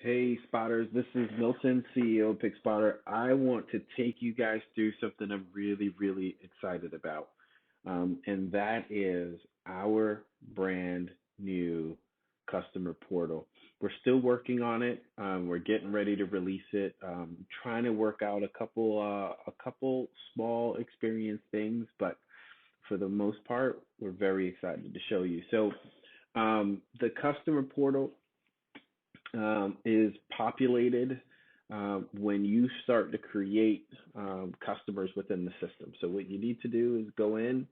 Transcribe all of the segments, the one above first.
Hey, spotters, this is Milton, CEO of PicSpotr. I want to take you guys through something I'm really, really excited about. And that is our brand new customer portal. We're still working on it. We're getting ready to release it. Trying to work out a couple small experience things, but for the most part, we're very excited to show you. So, the customer portal is populated when you start to create customers within the system. So what you need to do is go in,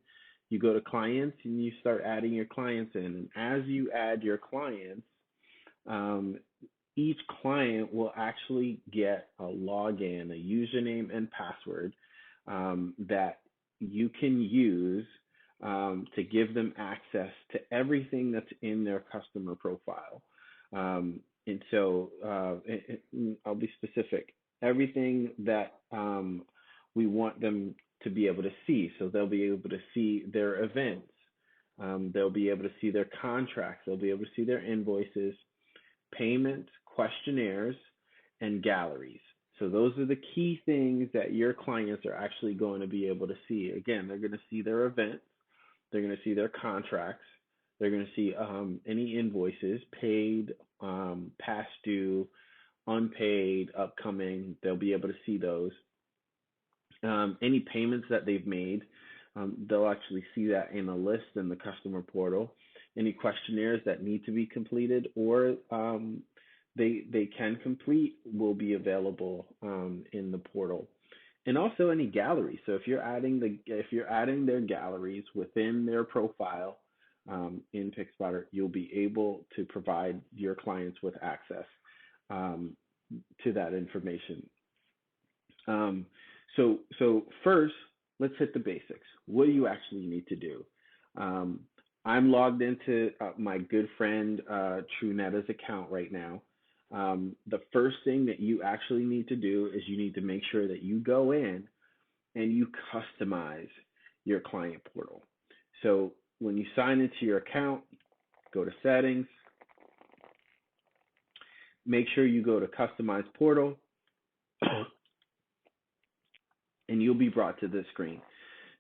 you go to clients, and you start adding your clients in. And as you add your clients, um, each client will actually get a login, a username, and password that you can use to give them access to everything that's in their customer profile. And so I'll be specific. Everything that we want them to be able to see. So they'll be able to see their events. They'll be able to see their contracts. They'll be able to see their invoices, payments, questionnaires, and galleries. So those are the key things that your clients are actually going to be able to see. Again, they're going to see their events. They're going to see their contracts. They're going to see any invoices, paid, past due, unpaid, upcoming. They'll be able to see those. Any payments that they've made, they'll actually see that in a list in the customer portal. Any questionnaires that need to be completed or they can complete will be available in the portal. And also any galleries. So if you're adding their galleries within their profile in PicSpotr, you'll be able to provide your clients with access um, to that information. So first, let's hit the basics. What do you actually need to do? Um, I'm logged into my good friend TrueNeta's account right now. The first thing that you actually need to do is you need to make sure that you go in and you customize your client portal. So when you sign into your account, go to settings, make sure you go to customize portal, and you'll be brought to this screen.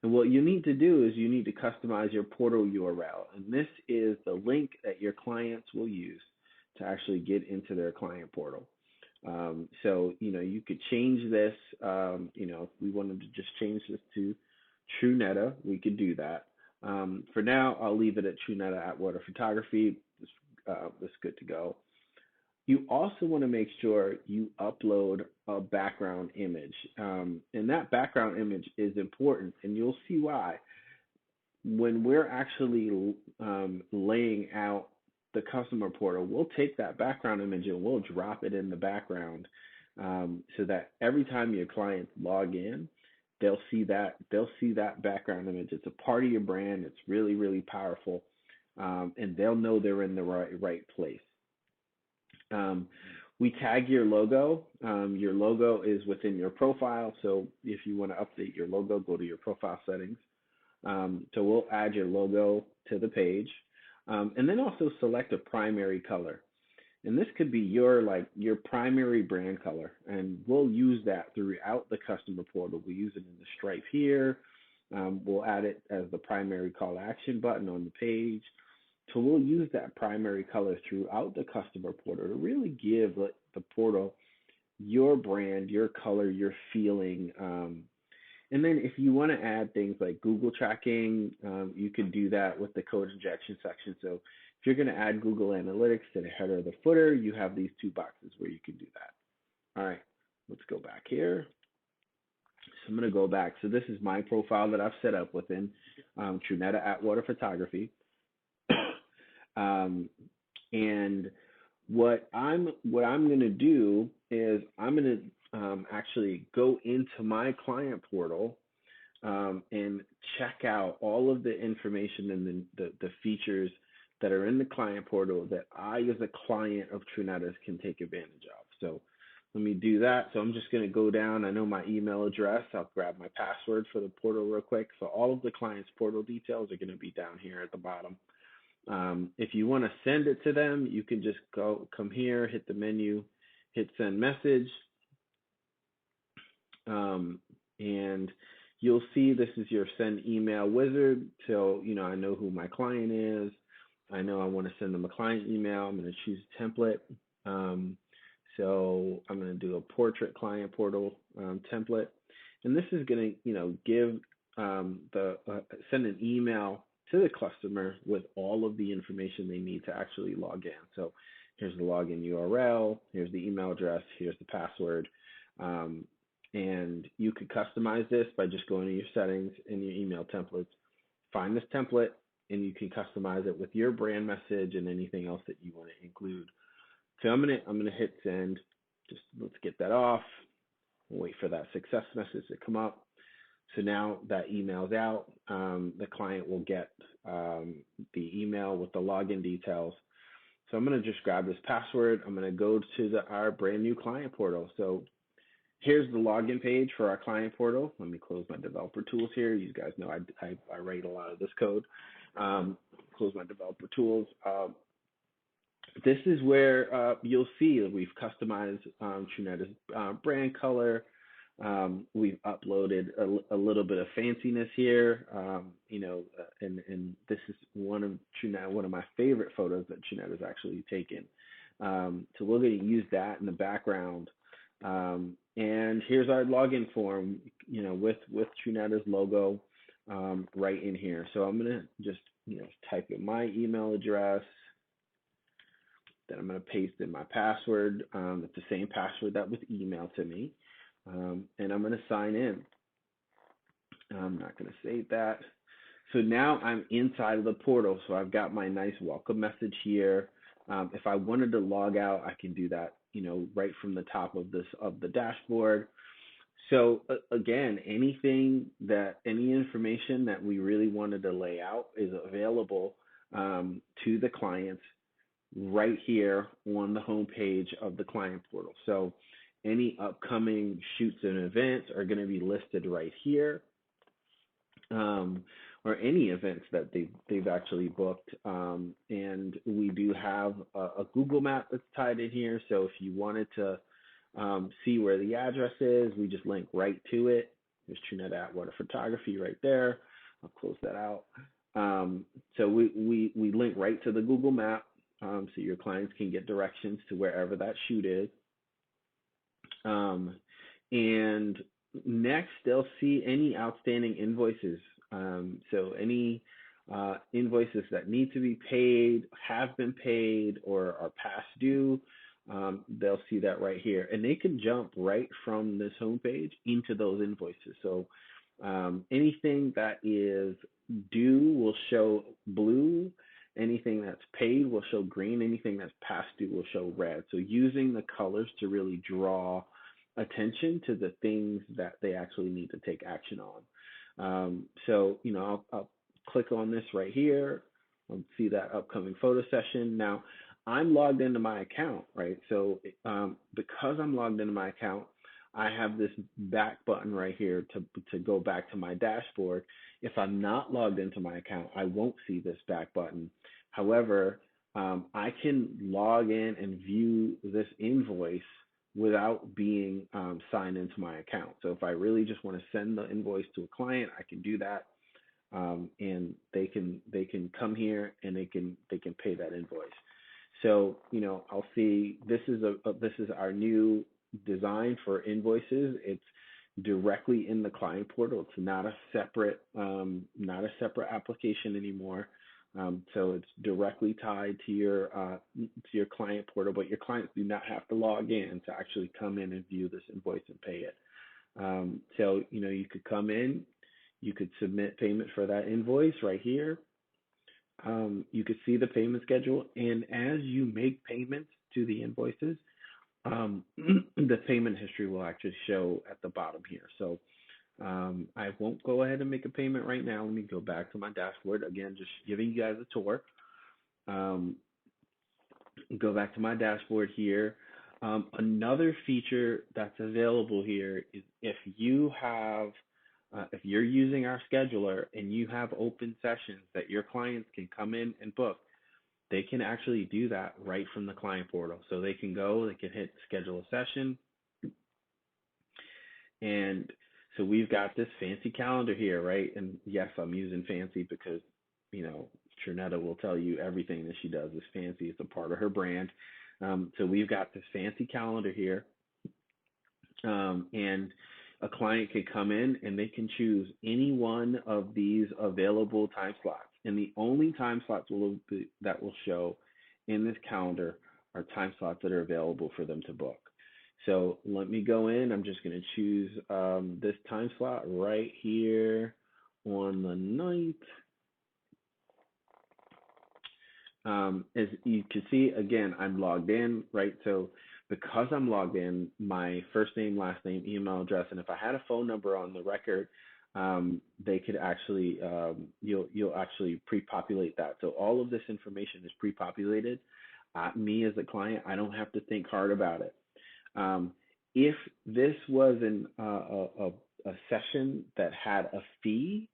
And what you need to do is you need to customize your portal URL. And this is the link that your clients will use to actually get into their client portal. So, you could change this. If we wanted to just change this to TrueNeta, we could do that. For now, I'll leave it at TrueNeta Atwater Photography. It's good to go. You also want to make sure you upload a background image. And that background image is important, and you'll see why. When we're actually laying out the customer portal, we'll take that background image and we'll drop it in the background so that every time your clients log in, they'll see that background image. It's a part of your brand. It's really, really powerful, and they'll know they're in the right place. Um, we tag your logo. Your logo is within your profile. So if you want to update your logo, go to your profile settings. So we'll add your logo to the page. And then also select a primary color. And this could be your primary brand color. And we'll use that throughout the customer portal. We use it in the stripe here. We'll add it as the primary call to action button on the page. So we'll use that primary color throughout the customer portal to really give the portal your brand, your color, your feeling. And then if you want to add things like Google tracking, you can do that with the code injection section. So if you're going to add Google Analytics to the header or the footer, you have these two boxes where you can do that. All right, let's go back here. So I'm going to go back. So this is my profile that I've set up within TrueNeta Atwater Photography. And what I'm going to do is I'm going to actually go into my client portal and check out all of the information and the features that are in the client portal that I, as a client of TrueNeta's, can take advantage of. So let me do that. So I'm just going to go down. I know my email address. I'll grab my password for the portal real quick. So all of the client's portal details are going to be down here at the bottom. If you want to send it to them, you can just come here, hit the menu, hit send message, um, and you'll see this is your send email wizard. So, I know who my client is. I know I want to send them a client email. I'm going to choose a template. Um, so I'm going to do a portrait client portal template. And this is going to, give send an email to the customer with all of the information they need to actually log in. So here's the login URL, here's the email address, here's the password. And you could customize this by just going to your settings in your email templates, find this template, and you can customize it with your brand message and anything else that you want to include. So I'm gonna hit send. Just let's get that off. We'll wait for that success message to come up. So now that email's out, the client will get the email with the login details. So I'm gonna just grab this password. I'm gonna go to our brand new client portal. So here's the login page for our client portal. Let me close my developer tools here. You guys know I write a lot of this code. Close my developer tools. This is where you'll see that we've customized Trunetta's brand color. We've uploaded a little bit of fanciness here, and this is one of my favorite photos that Trunetta's actually taken. So we're going to use that in the background. And here's our login form, with Trunetta's logo right in here. So I'm going to just, type in my email address. Then I'm going to paste in my password. It's the same password that was emailed to me. And I'm going to sign in. I'm not going to save that. So now I'm inside of the portal. So I've got my nice welcome message here. If I wanted to log out, I can do that, right from the top of the dashboard. So again, any information that we really wanted to lay out is available to the clients right here on the home page of the client portal. So any upcoming shoots and events are going to be listed right here, or any events that they've actually booked. And we do have a Google map that's tied in here. So if you wanted to see where the address is, we just link right to it. There's Trunetta Atwater Photography right there. I'll close that out. So we link right to the Google map, so your clients can get directions to wherever that shoot is. And next, they'll see any outstanding invoices. So any invoices that need to be paid, have been paid, or are past due, they'll see that right here. And they can jump right from this homepage into those invoices. So anything that is due will show blue. Anything that's paid will show green. Anything that's past due will show red. So using the colors to really draw attention to the things that they actually need to take action on. So, I'll click on this right here. I'll see that upcoming photo session. Now, I'm logged into my account, right? So because I'm logged into my account, I have this back button right here to go back to my dashboard. If I'm not logged into my account, I won't see this back button. However, I can log in and view this invoice without being signed into my account. So if I really just want to send the invoice to a client, I can do that, and they can come here and they can pay that invoice. So I'll see this is our new design for invoices. It's directly in the client portal. It's not a separate application anymore. So it's directly tied to your client portal, but your clients do not have to log in to actually come in and view this invoice and pay it. So you could come in, you could submit payment for that invoice right here. You could see the payment schedule, and as you make payments to the invoices, the payment history will actually show at the bottom here. So I won't go ahead and make a payment right now. Let me go back to my dashboard. Again, just giving you guys a tour. Go back to my dashboard here. Another feature that's available here is if you're using our scheduler and you have open sessions that your clients can come in and book, they can actually do that right from the client portal. So they can go, they can hit schedule a session, and so we've got this fancy calendar here, right? And yes, I'm using fancy because, you know, Trinetta will tell you everything that she does is fancy. It's a part of her brand. So we've got this fancy calendar here, and a client can come in and they can choose any one of these available time slots. And the only time slots that will show in this calendar are time slots that are available for them to book. So let me go in. I'm just going to choose this time slot right here on the 9th. As you can see, again, I'm logged in, right? So because I'm logged in, my first name, last name, email address, and if I had a phone number on the record, they could actually, you'll actually pre-populate that. So all of this information is pre-populated. Me as a client, I don't have to think hard about it. If this was a session that had a fee,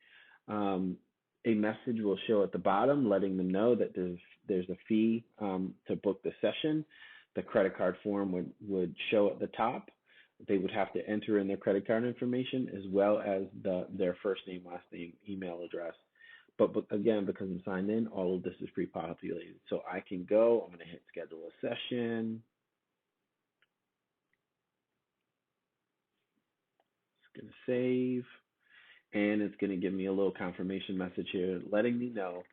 a message will show at the bottom letting them know that there's a fee to book the session. The credit card form would show at the top. They would have to enter in their credit card information as well as their first name, last name, email address. But again, because I'm signed in, all of this is pre-populated. So I can go, I'm going to hit schedule a session. It's going to save. And it's going to give me a little confirmation message here letting me know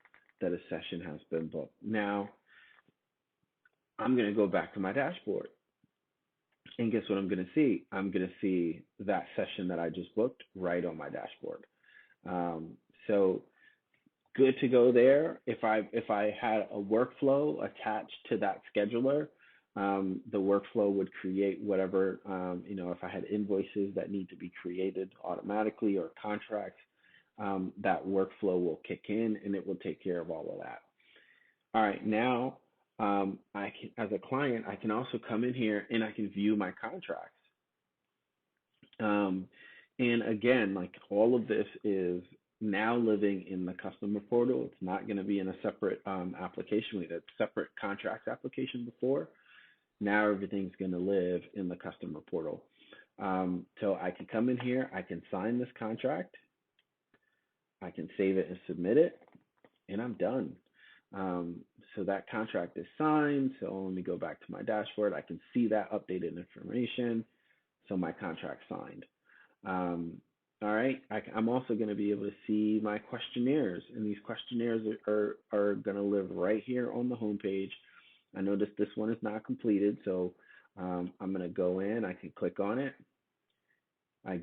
that a session has been booked. Now, I'm going to go back to my dashboard. And guess what I'm going to see? I'm going to see that session that I just booked right on my dashboard. So good to go there. If I had a workflow attached to that scheduler, the workflow would create whatever, if I had invoices that need to be created automatically or contracts, that workflow will kick in and it will take care of all of that. All right, now I can, as a client, I can also come in here and I can view my contracts. And again, like all of this is now living in the customer portal. It's not going to be in a separate application. We had a separate contracts application before. Now everything's going to live in the customer portal. So I can come in here, I can sign this contract, I can save it and submit it, and I'm done. So that contract is signed. So let me go back to my dashboard. I can see that updated information. So my contract's signed. All right. I'm also going to be able to see my questionnaires, and these questionnaires are going to live right here on the homepage. I noticed this one is not completed, so I'm going to go in. I can click on it. I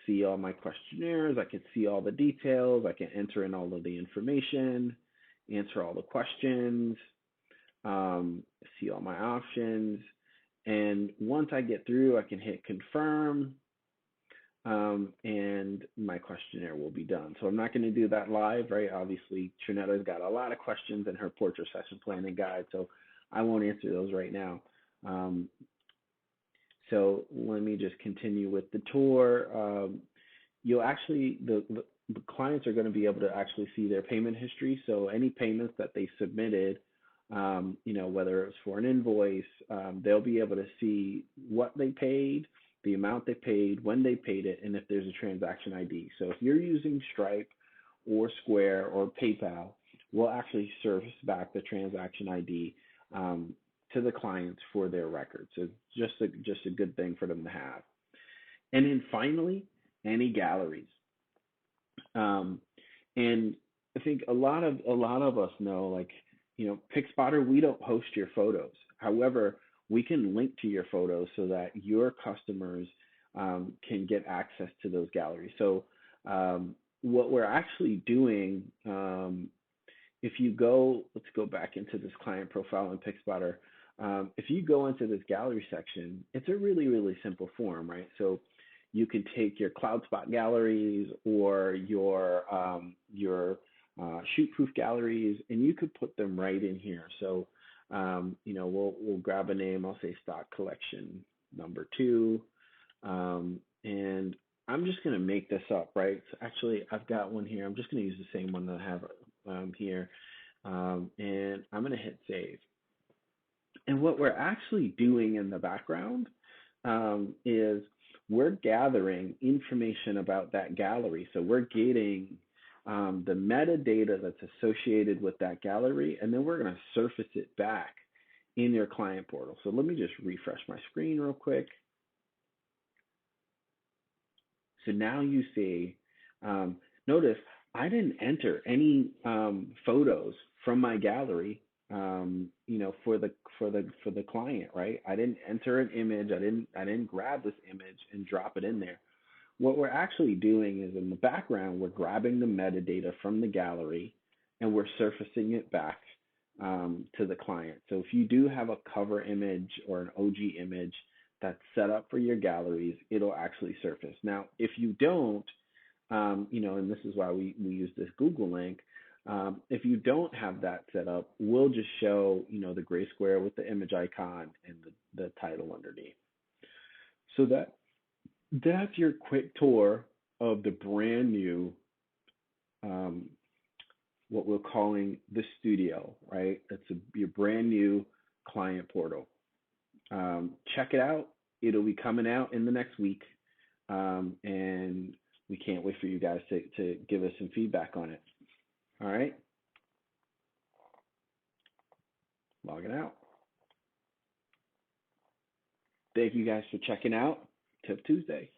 see all my questionnaires. I can see all the details. I can enter in all of the information, answer all the questions, see all my options. And once I get through, I can hit confirm, and my questionnaire will be done. So I'm not going to do that live, right? Obviously, Trinetta's got a lot of questions in her portrait session planning guide, so I won't answer those right now. So let me just continue with the tour. You'll actually, the clients are going to be able to actually see their payment history. So any payments that they submitted, whether it's for an invoice, they'll be able to see what they paid, the amount they paid, when they paid it, and if there's a transaction ID. So if you're using Stripe or Square or PayPal, we'll actually service back the transaction ID to the clients for their records. So just a good thing for them to have. And then finally, any galleries. And I think a lot of us know, like, PicSpotr, we don't host your photos. However, we can link to your photos so that your customers can get access to those galleries. So what we're actually doing, if you go, let's go back into this client profile in PicSpotr. If you go into this gallery section, it's a really, really simple form, right? So you can take your CloudSpot galleries or your shoot-proof galleries, and you could put them right in here. So, we'll grab a name. I'll say stock collection number 2. And I'm just going to make this up, right? So actually, I've got one here. I'm just going to use the same one that I have here. And I'm going to hit save. And what we're actually doing in the background is we're gathering information about that gallery. So we're getting the metadata that's associated with that gallery, and then we're going to surface it back in your client portal. So let me just refresh my screen real quick. So now you see, notice I didn't enter any photos from my gallery, for the client, right? I didn't enter an image. I didn't grab this image and drop it in there. What we're actually doing is in the background, we're grabbing the metadata from the gallery and we're surfacing it back to the client. So if you do have a cover image or an OG image that's set up for your galleries, it'll actually surface. Now, if you don't, and this is why we use this Google link, if you don't have that set up, we'll just show, the gray square with the image icon and the title underneath. So that's your quick tour of the brand new, what we're calling the studio, right? That's your brand new client portal. Check it out. It'll be coming out in the next week. And we can't wait for you guys to give us some feedback on it. All right. Logging out. Thank you guys for checking out Tip Tuesday.